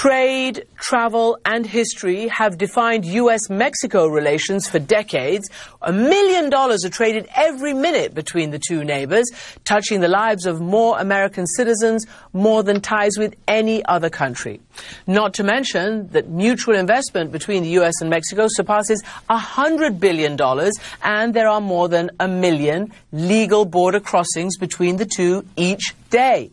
Trade, travel, and history have defined U.S.-Mexico relations for decades. $1 million are traded every minute between the two neighbors, touching the lives of more American citizens, more than ties with any other country. Not to mention that mutual investment between the U.S. and Mexico surpasses $100 billion, and there are more than 1 million legal border crossings between the two each day.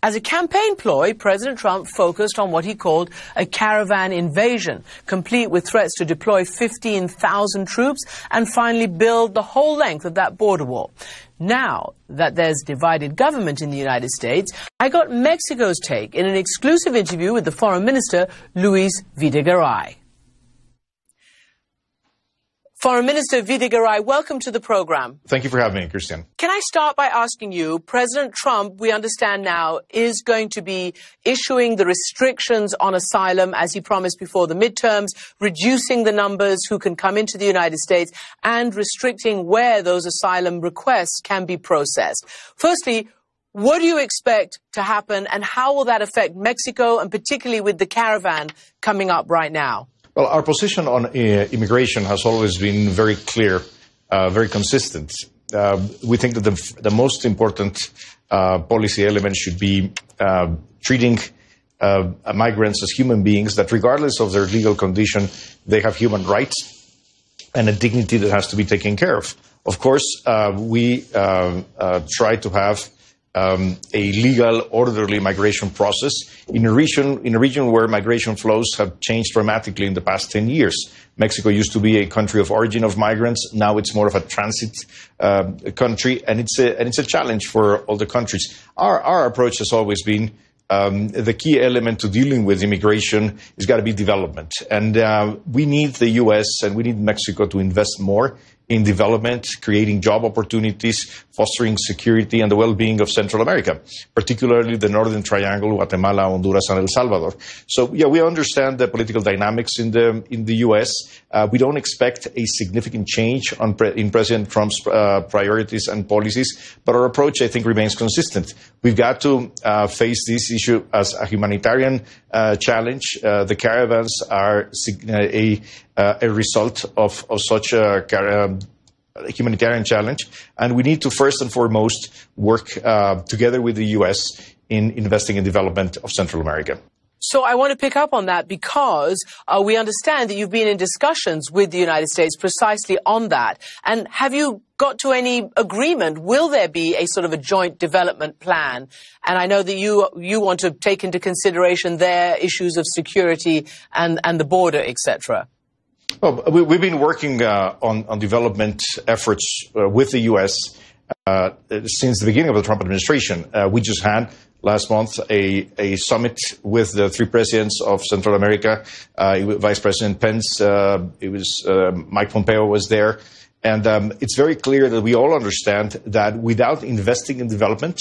As a campaign ploy, President Trump focused on what he called a caravan invasion, complete with threats to deploy 15,000 troops and finally build the whole length of that border wall. Now that there's divided government in the United States, I got Mexico's take in an exclusive interview with the Foreign Minister, Luis Videgaray. Foreign Minister Videgaray, welcome to the program. Thank you for having me, Christian. Can I start by asking you, President Trump, we understand now, is going to be issuing the restrictions on asylum as he promised before the midterms, reducing the numbers who can come into the United States and restricting where those asylum requests can be processed. Firstly, what do you expect to happen and how will that affect Mexico and particularly with the caravan coming up right now? Well, our position on immigration has always been very clear, very consistent. We think that the most important policy element should be treating migrants as human beings, that regardless of their legal condition, they have human rights and a dignity that has to be taken care of. Of course, we try to have a legal, orderly migration process in a region where migration flows have changed dramatically in the past 10 years. Mexico used to be a country of origin of migrants. Now it's more of a transit country, and it's a challenge for all the countries. Our approach has always been the key element to dealing with immigration has got to be development. And we need the U.S. and we need Mexico to invest more in development, creating job opportunities, fostering security and the well-being of Central America, particularly the Northern Triangle, Guatemala, Honduras, and El Salvador. So, yeah, we understand the political dynamics in the U.S. We don't expect a significant change in President Trump's priorities and policies, but our approach, I think, remains consistent. We've got to face this issue as a humanitarian challenge. The caravans are a result of such a humanitarian challenge, and we need to first and foremost work together with the U.S. in investing in development of Central America. So I want to pick up on that because we understand that you've been in discussions with the United States precisely on that. And have you got to any agreement? Will there be a sort of a joint development plan? And I know that you want to take into consideration their issues of security and the border, etc. Well, we've been working on development efforts with the U.S. Since the beginning of the Trump administration. We just had last month a summit with the three presidents of Central America. Vice President Pence, Mike Pompeo was there. And it's very clear that we all understand that without investing in development,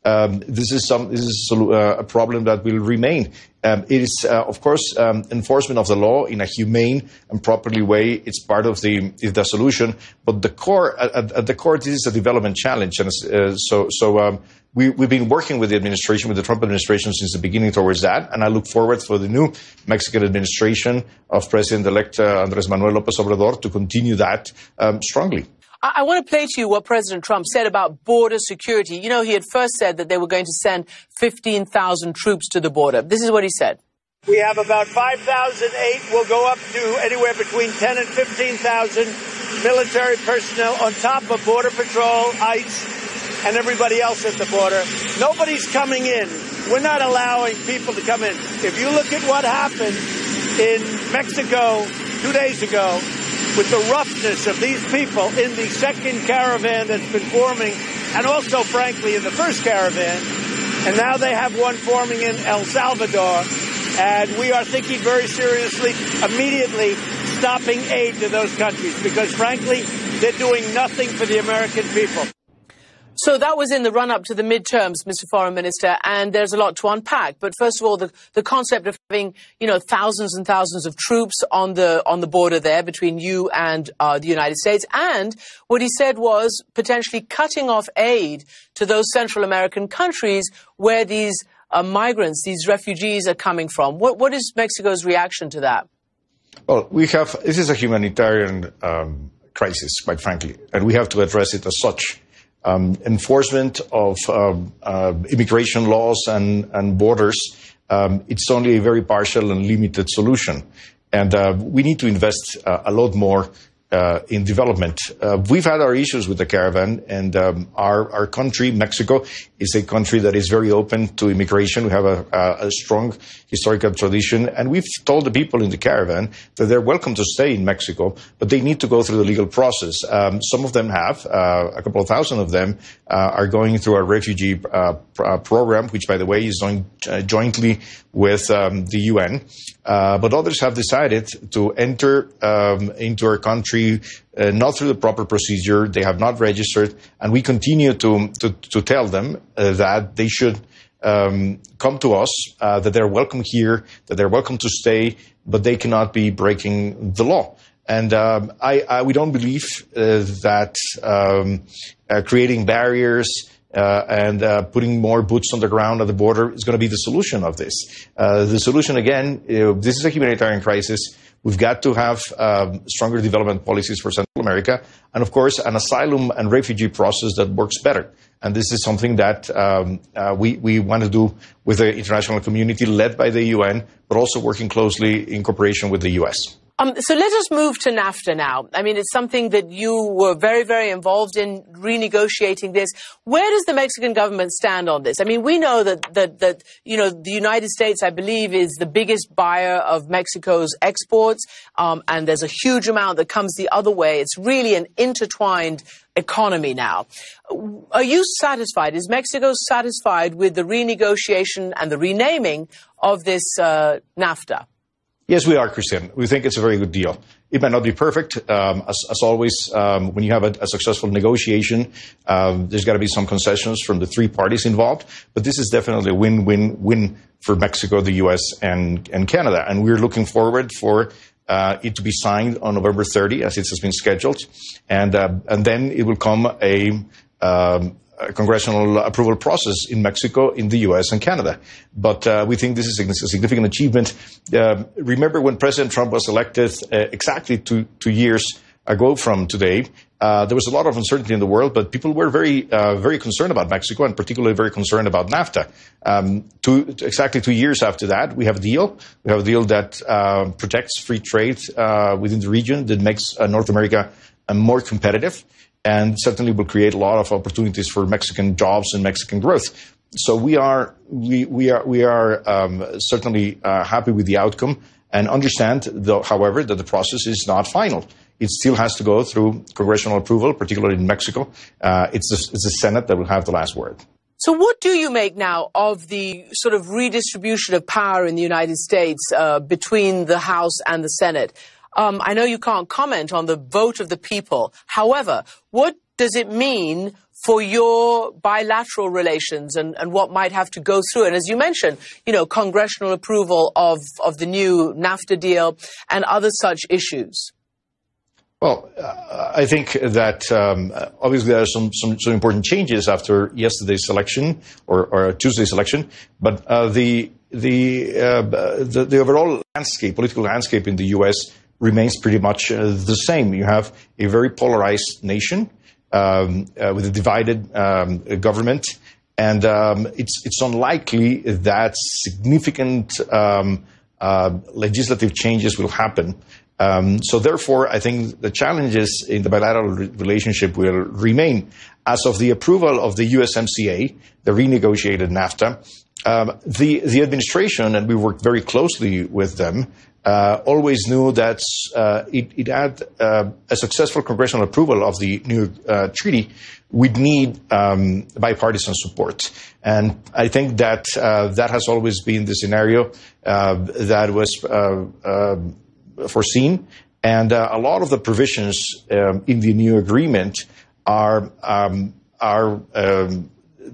this is a problem that will remain. It is, of course, enforcement of the law in a humane and properly way. It's part of the solution. But at the core, this is a development challenge. And we've been working with the administration, with the Trump administration, since the beginning towards that. And I look forward for the new Mexican administration of President-elect Andrés Manuel López Obrador to continue that strongly. I want to play to you what President Trump said about border security. You know, he had first said that they were going to send 15,000 troops to the border. This is what he said. We have about 5,008. We'll go up to anywhere between 10 and 15,000 military personnel on top of Border Patrol, ICE, and everybody else at the border. Nobody's coming in. We're not allowing people to come in. If you look at what happened in Mexico 2 days ago, with the roughness of these people in the second caravan that's been forming, and also, frankly, in the first caravan, and now they have one forming in El Salvador, and we are thinking very seriously, immediately stopping aid to those countries, because, frankly, they're doing nothing for the American people. So that was in the run-up to the midterms, Mr. Foreign Minister, and there's a lot to unpack. But first of all, the concept of having, thousands and thousands of troops on the border there between you and the United States, and what he said was potentially cutting off aid to those Central American countries where these migrants, these refugees are coming from. What is Mexico's reaction to that? Well, this is a humanitarian crisis, quite frankly, and we have to address it as such. Enforcement of immigration laws and borders, it's only a very partial and limited solution. And we need to invest a lot more in development. We've had our issues with the caravan, and our country, Mexico, is a country that is very open to immigration. We have a strong historical tradition, and we've told the people in the caravan that they're welcome to stay in Mexico, but they need to go through the legal process. Some of them have, a couple of thousand of them are going through a refugee program, which, by the way, is done jointly with the UN. But others have decided to enter into our country not through the proper procedure. They have not registered, and we continue to tell them that they should come to us, that they're welcome here, that they're welcome to stay, but they cannot be breaking the law. And we don't believe that creating barriers and putting more boots on the ground at the border is going to be the solution of this. The solution, again, this is a humanitarian crisis. We've got to have stronger development policies for Central America, and of course, an asylum and refugee process that works better. And this is something that we want to do with the international community, led by the UN, but also working closely in cooperation with the US. So let us move to NAFTA now. I mean, it's something that you were very, very involved in renegotiating this. Where does the Mexican government stand on this? I mean, we know that you know, the United States, I believe, is the biggest buyer of Mexico's exports, and there's a huge amount that comes the other way. It's really an intertwined economy now. Are you satisfied? Is Mexico satisfied with the renegotiation and the renaming of this NAFTA? Yes, we are, Christian. We think it's a very good deal. It might not be perfect. As always, when you have a successful negotiation, there's got to be some concessions from the three parties involved. But this is definitely a win-win-win for Mexico, the U.S., and Canada. And we're looking forward for it to be signed on November 30, as it has been scheduled. And then it will come a congressional approval process in Mexico, in the U.S. and Canada. But we think this is a significant achievement. Remember when President Trump was elected exactly two years ago from today, there was a lot of uncertainty in the world, but people were very concerned about Mexico, and particularly very concerned about NAFTA. Exactly 2 years after that, we have a deal. We have a deal that protects free trade within the region, that makes North America more competitive, and certainly will create a lot of opportunities for Mexican jobs and Mexican growth. So we are certainly happy with the outcome, and understand, though, however, that the process is not final. It still has to go through congressional approval, particularly in Mexico. It's the Senate that will have the last word. So what do you make now of the sort of redistribution of power in the United States between the House and the Senate? I know you can't comment on the vote of the people. However, what does it mean for your bilateral relations and what might have to go through? And as you mentioned, you know, congressional approval of the new NAFTA deal and other such issues. Well, I think that obviously there are some important changes after yesterday's election or Tuesday's election, but the overall landscape, political landscape in the U.S. remains pretty much the same. You have a very polarized nation with a divided government, and it's unlikely that significant legislative changes will happen. So therefore, I think the challenges in the bilateral relationship will remain. As of the approval of the USMCA, the renegotiated NAFTA, the administration, and we worked very closely with them, always knew that it had a successful congressional approval of the new treaty would need bipartisan support. And I think that that has always been the scenario that was foreseen. And a lot of the provisions in the new agreement are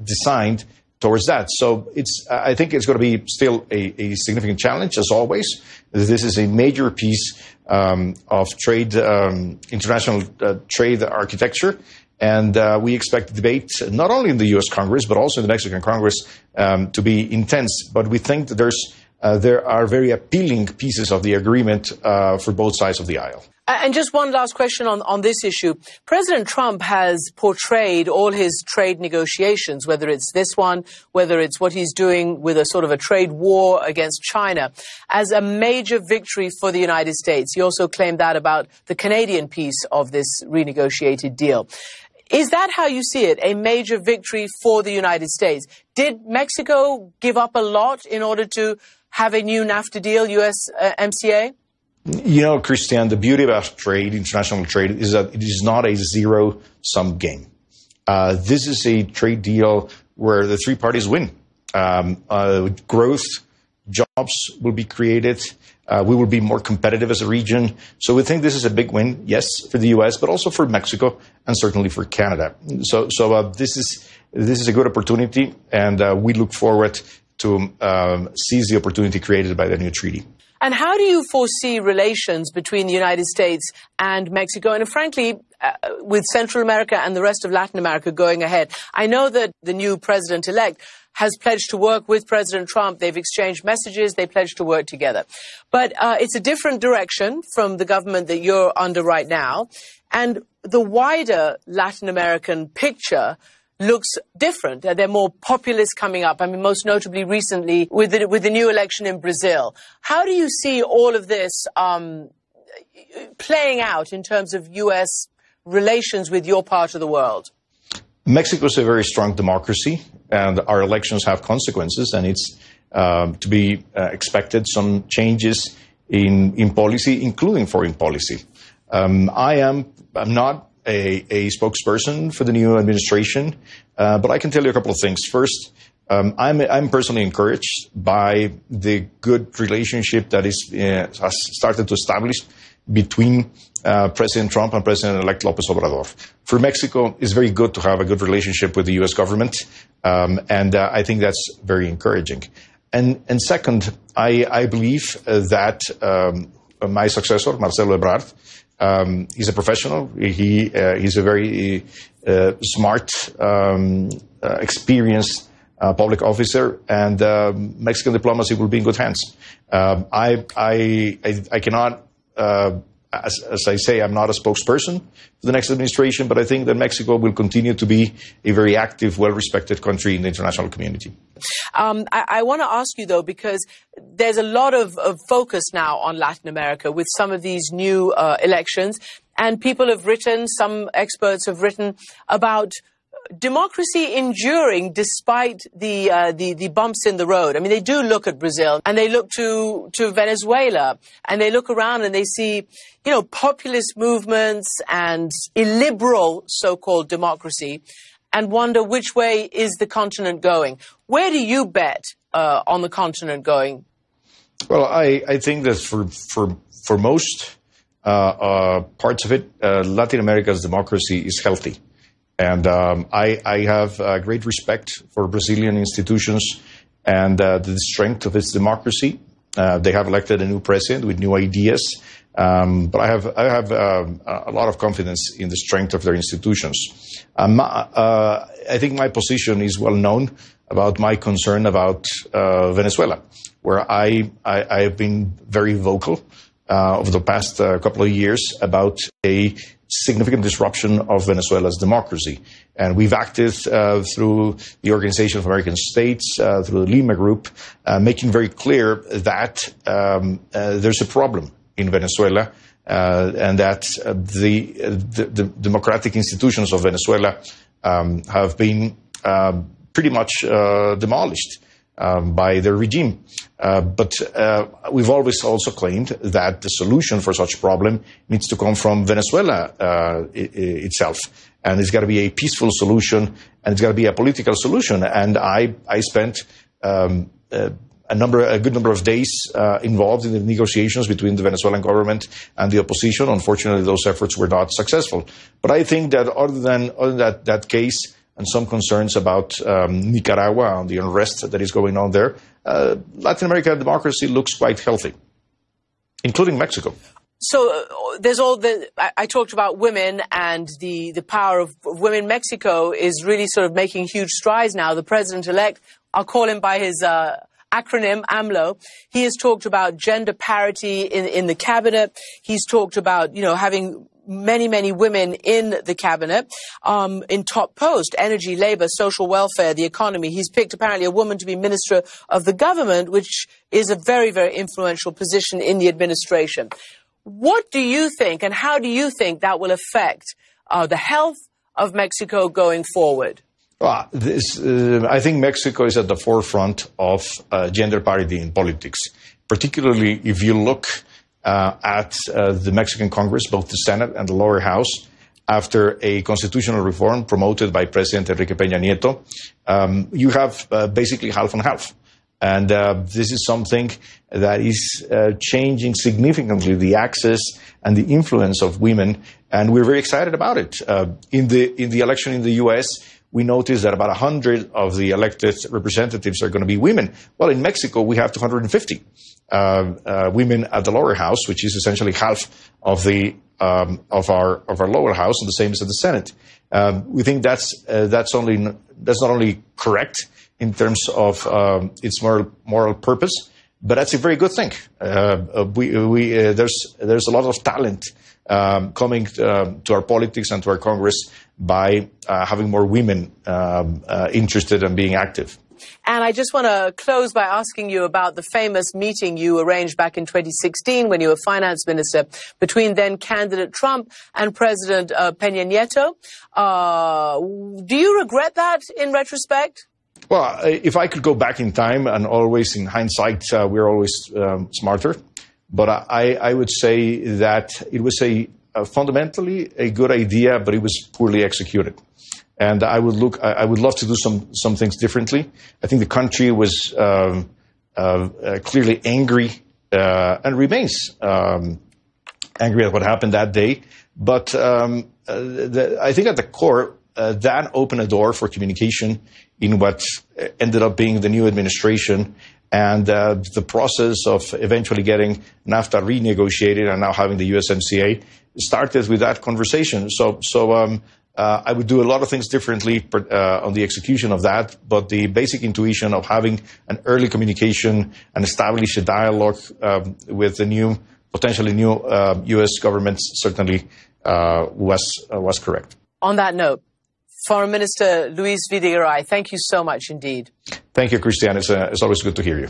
designed towards that. So I think it's going to be still a significant challenge, as always. This is a major piece of trade, international trade architecture, And we expect the debate, not only in the U.S. Congress, but also in the Mexican Congress, to be intense. But we think that there are very appealing pieces of the agreement for both sides of the aisle. And just one last question on this issue. President Trump has portrayed all his trade negotiations, whether it's this one, whether it's what he's doing with a sort of a trade war against China, as a major victory for the United States. He also claimed that about the Canadian piece of this renegotiated deal. Is that how you see it, a major victory for the United States? Did Mexico give up a lot in order to have a new NAFTA deal, USMCA? You know, Christian, the beauty about trade, international trade, is that it is not a zero-sum game. This is a trade deal where the three parties win. Growth, jobs will be created. We will be more competitive as a region. So we think this is a big win, yes, for the U.S., but also for Mexico and certainly for Canada. So this is a good opportunity, and we look forward to seize the opportunity created by the new treaty. And how do you foresee relations between the United States and Mexico, and frankly, with Central America and the rest of Latin America going ahead? I know that the new president-elect has pledged to work with President Trump. They've exchanged messages. They pledged to work together. But it's a different direction from the government that you're under right now. And the wider Latin American picture looks different. There are more populists coming up. I mean, most notably recently with the new election in Brazil. How do you see all of this playing out in terms of U.S. relations with your part of the world? Mexico is a very strong democracy, and our elections have consequences, and it's to be expected some changes in policy, including foreign policy. I'm not a spokesperson for the new administration, but I can tell you a couple of things. First, I'm personally encouraged by the good relationship that has started to establish between President Trump and President-elect López Obrador. For Mexico, it's very good to have a good relationship with the U.S. government, and I think that's very encouraging. And second, I believe that my successor, Marcelo Ebrard, he's a professional. He's a very smart, experienced public officer, and Mexican diplomacy will be in good hands. I cannot, as I say, I'm not a spokesperson for the next administration, but I think that Mexico will continue to be a very active, well-respected country in the international community. I want to ask you, though, because there's a lot of focus now on Latin America with some of these new elections, and people have written, some experts have written about democracy enduring despite the bumps in the road. I mean, they do look at Brazil, and they look to Venezuela, and they look around and they see, you know, populist movements and illiberal so-called democracy, and wonder which way is the continent going. Where do you bet on the continent going? Well, I think that for most parts of it, Latin America's democracy is healthy. And I have great respect for Brazilian institutions and the strength of its democracy. They have elected a new president with new ideas. But I have a lot of confidence in the strength of their institutions. I think my position is well known about my concern about Venezuela, where I have been very vocal over the past couple of years about a significant disruption of Venezuela's democracy. And we've acted through the Organization of American States, through the Lima Group, making very clear that there's a problem in Venezuela, and that the democratic institutions of Venezuela have been pretty much demolished by the regime. But we've always also claimed that the solution for such a problem needs to come from Venezuela itself. And it's got to be a peaceful solution, and it's got to be a political solution. And I spent a good number of days involved in the negotiations between the Venezuelan government and the opposition. Unfortunately, those efforts were not successful. But I think that other than that case and some concerns about Nicaragua and the unrest that is going on there, Latin American democracy looks quite healthy, including Mexico. So there's all the, I talked about women and the power of women. Mexico is really sort of making huge strides now. The president-elect, I'll call him by his acronym, AMLO, he has talked about gender parity in the cabinet. He's talked about, having many women in the cabinet, in top posts, energy, labor, social welfare, the economy. He's picked apparently a woman to be minister of the government, which is a very influential position in the administration. What do you think, and how do you think that will affect the health of Mexico going forward? Well, I think Mexico is at the forefront of gender parity in politics, particularly if you look at the Mexican Congress, both the Senate and the lower house, after a constitutional reform promoted by President Enrique Peña Nieto. You have basically half and half. And this is something that is changing significantly the access and the influence of women, and we're very excited about it. In the election in the U.S., we noticed that about 100 of the elected representatives are going to be women. Well, in Mexico, we have 250 women at the lower house, which is essentially half of the of our lower house, and the same as at the Senate. We think that's not only correct in terms of its moral purpose, but that's a very good thing. There's a lot of talent coming to our politics and to our Congress by having more women interested in being active. And I just want to close by asking you about the famous meeting you arranged back in 2016 when you were finance minister between then candidate Trump and President Peña Nieto. Do you regret that in retrospect? Well, if I could go back in time, and always in hindsight, we're always smarter. But I would say that it was fundamentally a good idea, but it was poorly executed. And I would love to do some things differently. I think the country was clearly angry and remains angry at what happened that day. But I think at the core, that opened a door for communication in what ended up being the new administration, and the process of eventually getting NAFTA renegotiated and now having the USMCA started with that conversation. So I would do a lot of things differently on the execution of that, but the basic intuition of having an early communication and establish a dialogue with the potentially new U.S. government certainly was correct. On that note, Foreign Minister Luis Videgaray, thank you so much indeed. Thank you, Christiane. It's always good to hear you.